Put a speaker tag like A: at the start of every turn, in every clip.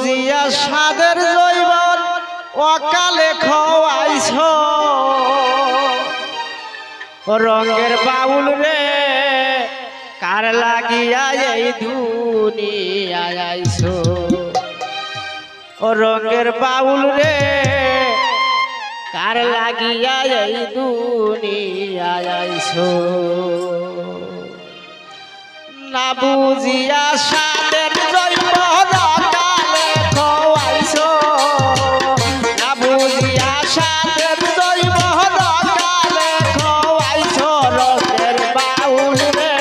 A: বুঝিয়া সাদের জৈবন অকালে খোয়াইছ রঙের বাউল রে কার লাগিয়া এই দুনিয়ায় আইছো রঙের বাউল রে কার লাগিয়া এই দুনিয়ায় আইছো না বুঝিয়া সাদের জৈবন অকালে খোয়াইছো না বুঝিয়া সাদের জৈবন অকালে খোয়াইছো রঙের বাউল রে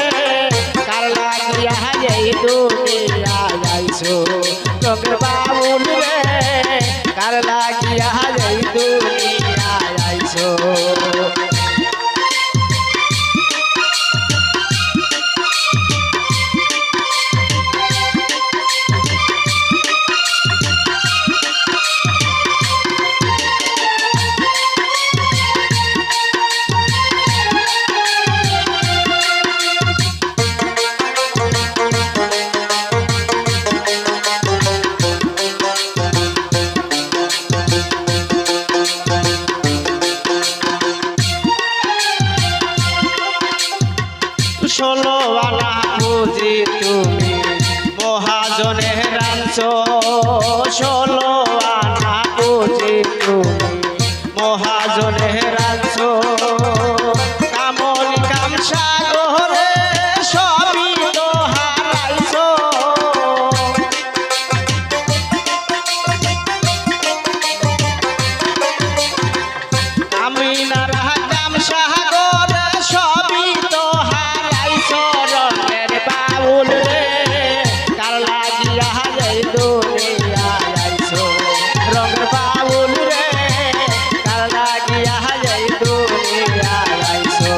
A: কার লাগিয়া এই দুনিয়ায় আইছো রঙের বাউল রে কার লাগিয়া এই দুনিয়ায় আইছো ষোলো আনা বুঝি তুমি মহাজনের রাঞ্চো ষোলো আনা বুঝি তুমি মহাজনের রাঞ্চো কামল কাম সাগরে সবই তো হারাইছো আমি না রাখাম সাগরে সবই তো রঙের বাউল রে কার লাগিয়া এই দুনিয়ায় আইছো রঙের বাউল রে কার লাগিয়া এই দুনিয়ায় আইছো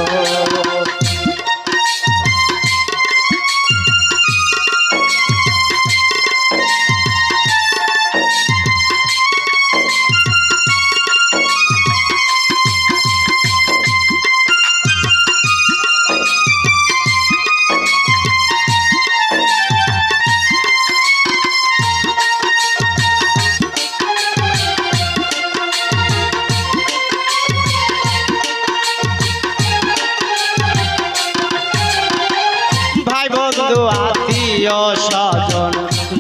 A: ভাই বন্ধু আত্মীয় স্বজন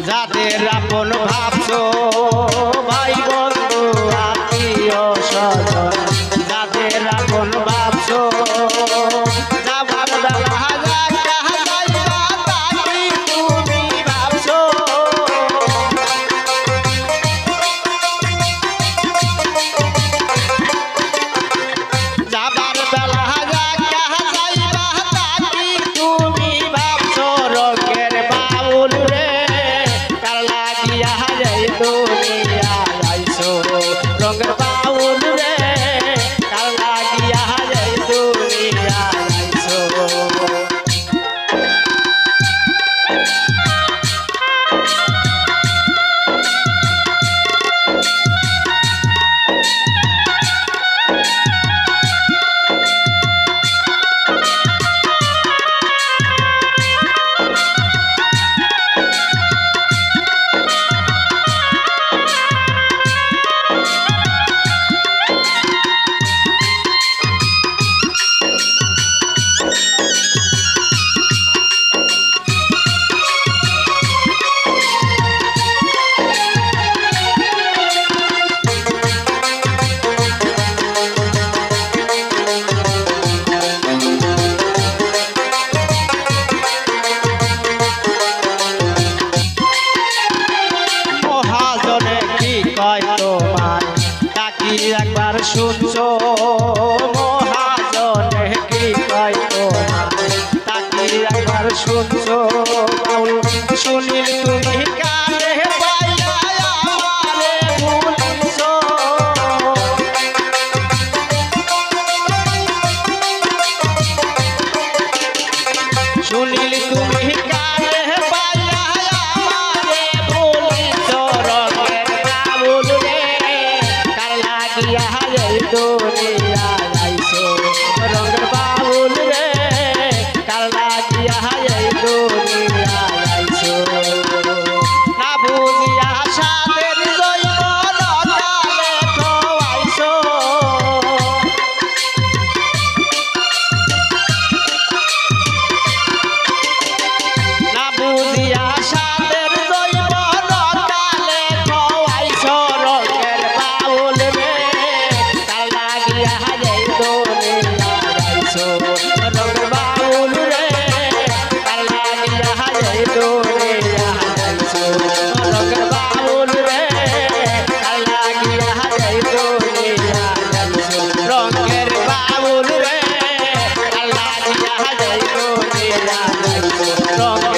A: যাদের আপন ভাবছো ভাই বন্ধু আত্মীয় স্বজন যাদের আপন ভাবছো যাবার বেলা তুমি ভাবছো যাবার বেলা রঙের বাউল রে কার লাগিয়া এই দুনিয়ায় আইছো রঙের বাউল রে কার লাগিয়া এই দুনিয়ায় আইছো তোমার ডাকি একবার শুনছো মহাজনে কি কয় তোমার ডাকি একবার শুনছো শুনিল তুমি কানে পাইয়া আমারে ভুলিছো শুনিল তুমি কানে পাইয়া আমারে ভুলিছো রঙের বাউল রে কার লাগিয়া এই দুনিয়ায় আইছো রঙের বাউল রে কার লাগিয়া এই দুনিয়ায় আইছো লাগাইতো রঙ